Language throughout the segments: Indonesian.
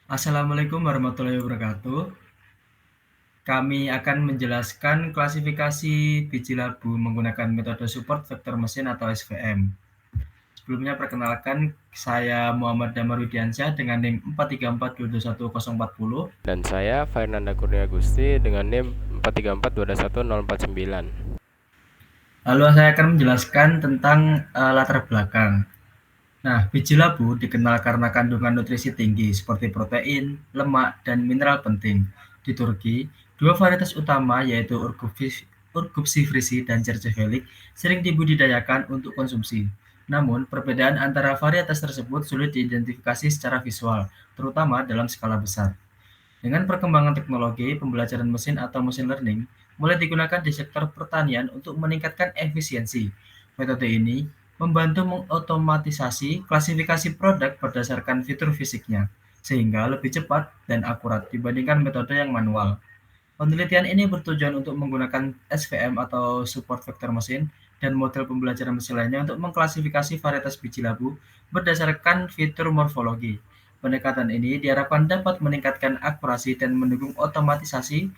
Assalamualaikum warahmatullahi wabarakatuh. Kami akan menjelaskan klasifikasi biji labu menggunakan metode support vektor mesin atau SVM. Sebelumnya perkenalkan, saya Muhammad Damarudiansyah dengan NIM 434221040. Dan saya Fernanda Kurnia Gusti dengan NIM 434211049. Lalu saya akan menjelaskan tentang latar belakang. Nah, biji labu dikenal karena kandungan nutrisi tinggi seperti protein, lemak, dan mineral penting. Di Turki, dua varietas utama yaitu Urgup sivrisi dan Cercevelik sering dibudidayakan untuk konsumsi. Namun, perbedaan antara varietas tersebut sulit diidentifikasi secara visual, terutama dalam skala besar. Dengan perkembangan teknologi, pembelajaran mesin atau machine learning mulai digunakan di sektor pertanian untuk meningkatkan efisiensi. Metode ini membantu mengotomatisasi klasifikasi produk berdasarkan fitur fisiknya, sehingga lebih cepat dan akurat dibandingkan metode yang manual. Penelitian ini bertujuan untuk menggunakan SVM atau support vector mesin dan model pembelajaran mesin lainnya untuk mengklasifikasi varietas biji labu berdasarkan fitur morfologi. Pendekatan ini diharapkan dapat meningkatkan akurasi dan mendukung otomatisasi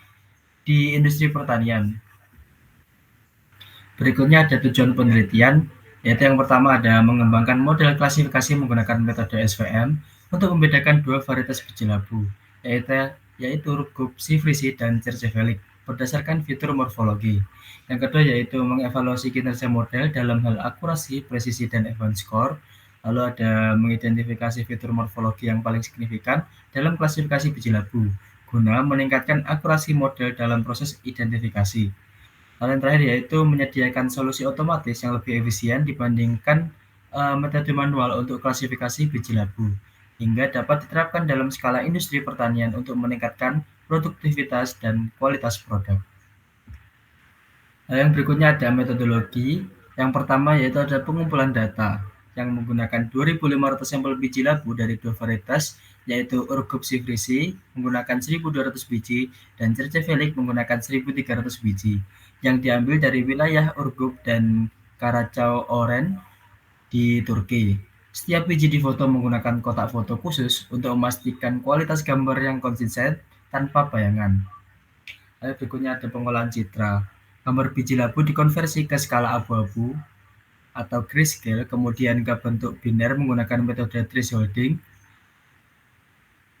di industri pertanian. Berikutnya ada tujuan penelitian, yaitu yang pertama ada mengembangkan model klasifikasi menggunakan metode SVM untuk membedakan dua varietas biji labu, yaitu Rugub sivrisi dan Cercevelik, berdasarkan fitur morfologi. Yang kedua yaitu mengevaluasi kinerja model dalam hal akurasi, presisi, dan event score. Lalu ada mengidentifikasi fitur morfologi yang paling signifikan dalam klasifikasi biji labu, guna meningkatkan akurasi model dalam proses identifikasi. Hal yang terakhir yaitu menyediakan solusi otomatis yang lebih efisien dibandingkan metode manual untuk klasifikasi biji labu, hingga dapat diterapkan dalam skala industri pertanian untuk meningkatkan produktivitas dan kualitas produk. Yang berikutnya ada metodologi. Yang pertama yaitu ada pengumpulan data yang menggunakan 2.500 sampel biji labu dari dua varietas, yaitu Urgup sivrisi menggunakan 1.200 biji dan Cercevelik menggunakan 1.300 biji, yang diambil dari wilayah Urgup dan Karacaoğlan di Turki. Setiap biji difoto menggunakan kotak foto khusus untuk memastikan kualitas gambar yang konsisten tanpa bayangan. Lalu berikutnya ada pengolahan citra. Gambar biji labu dikonversi ke skala abu-abu atau grayscale, kemudian ke bentuk biner menggunakan metode thresholding,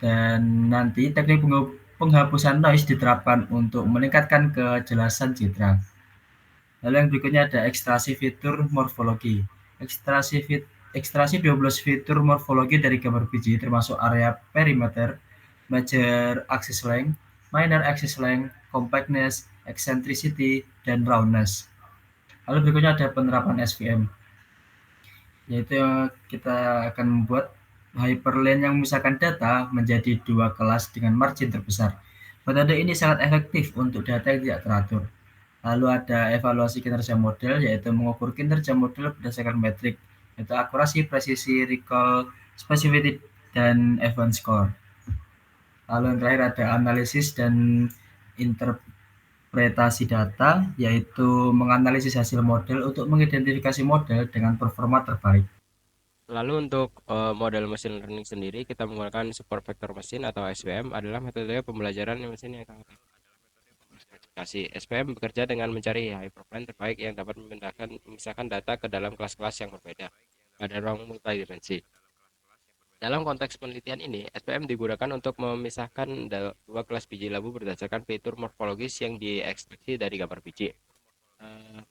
dan nanti teknik penghapusan noise diterapkan untuk meningkatkan kejelasan citra. Lalu yang berikutnya ada ekstraksi fitur morfologi. Ekstraksi 12 fitur morfologi dari gambar biji termasuk area perimeter, major axis length, minor axis length, compactness, eccentricity, dan roundness. Lalu berikutnya ada penerapan SVM, yaitu kita akan membuat hyperlink yang memisahkan data menjadi dua kelas dengan margin terbesar. Metode ini sangat efektif untuk data yang tidak teratur. Lalu ada evaluasi kinerja model, yaitu mengukur kinerja model berdasarkan metrik, yaitu akurasi, presisi, recall, specificity, dan event score. Lalu yang terakhir ada analisis dan interpretasi data, yaitu menganalisis hasil model untuk mengidentifikasi model dengan performa terbaik. Lalu untuk model machine learning sendiri kita menggunakan support vector mesin atau SVM adalah metode pembelajaran mesin yang sangat kasih. SVM bekerja dengan mencari hyperplan terbaik yang dapat memisahkan data ke dalam kelas-kelas yang berbeda pada ruang multidimensi. Dalam konteks penelitian ini, SPM digunakan untuk memisahkan dua kelas biji labu berdasarkan fitur morfologis yang diekstraksi dari gambar biji.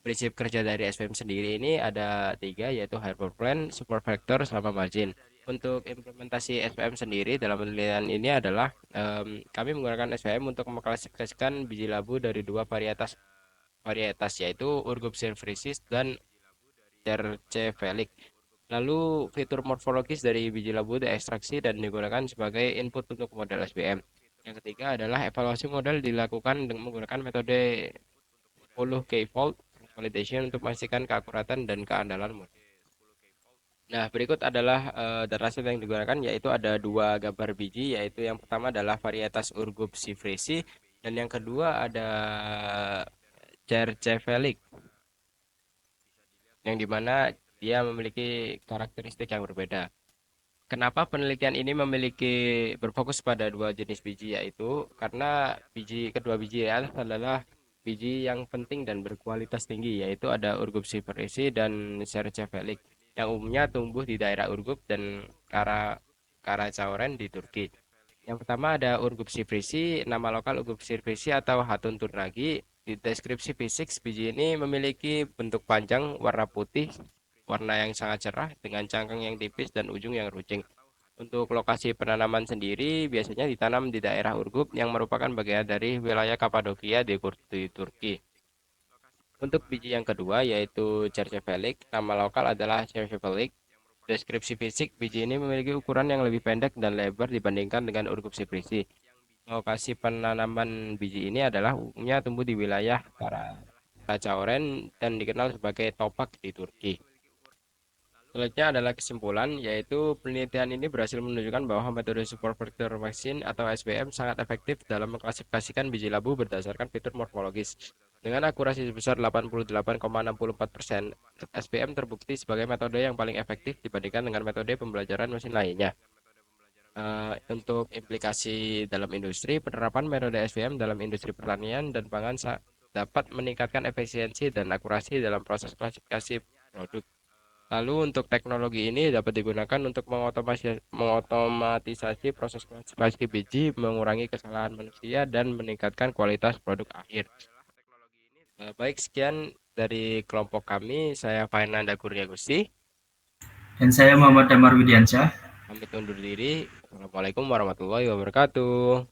Prinsip kerja dari SPM sendiri ini ada tiga, yaitu hyperplan, super vector, sama margin. Untuk implementasi SPM sendiri dalam penelitian ini adalah kami menggunakan SPM untuk mengklasifikasikan biji labu dari dua varietas yaitu Urgup silvricis dan Cercevelik. Lalu fitur morfologis dari biji labu diekstraksi dan digunakan sebagai input untuk model SPM. Yang ketiga adalah evaluasi model dilakukan dengan menggunakan metode 10K-fold validation untuk memastikan keakuratan dan keandalan model. Nah, berikut adalah dataset yang digunakan, yaitu ada dua gambar biji, yaitu yang pertama adalah varietas Urgup sivrisi dan yang kedua ada Cercevelik, yang dimana dia memiliki karakteristik yang berbeda. Kenapa penelitian ini memiliki berfokus pada dua jenis biji, yaitu karena kedua biji ya adalah biji yang penting dan berkualitas tinggi, yaitu ada Urgup cypericea dan Sercevelik yang umumnya tumbuh di daerah Urgup dan Karacaoren di Turki. Yang pertama ada Urgup cypericea, nama lokal Urgup cypericea atau Hatun turnagi. Di deskripsi fisik, biji ini memiliki bentuk panjang, warna putih, warna yang sangat cerah dengan cangkang yang tipis dan ujung yang runcing. Untuk lokasi penanaman sendiri biasanya ditanam di daerah Urgup yang merupakan bagian dari wilayah Kapadokia di Turki. Untuk biji yang kedua yaitu Cercevelik, nama lokal adalah Cercevelik. Deskripsi fisik, biji ini memiliki ukuran yang lebih pendek dan lebar dibandingkan dengan Urgup cypripsea. Lokasi penanaman biji ini adalah umumnya tumbuh di wilayah Karacaoren dan dikenal sebagai topak di Turki. Selanjutnya adalah kesimpulan, yaitu penelitian ini berhasil menunjukkan bahwa metode support vector vaccine atau SVM sangat efektif dalam mengklasifikasikan biji labu berdasarkan fitur morfologis. Dengan akurasi sebesar 88,64%, SVM terbukti sebagai metode yang paling efektif dibandingkan dengan metode pembelajaran mesin lainnya. Untuk implikasi dalam industri, penerapan metode SVM dalam industri pertanian dan pangan dapat meningkatkan efisiensi dan akurasi dalam proses klasifikasi produk. Lalu untuk teknologi ini dapat digunakan untuk mengotomatisasi proses klasifikasi biji, mengurangi kesalahan manusia, dan meningkatkan kualitas produk akhir. Baik, sekian dari kelompok kami. Saya Fainanda Kurnia Gusti. Dan saya Muhammad Damar Widiansyah. Pamit undur diri. Assalamualaikum warahmatullahi wabarakatuh.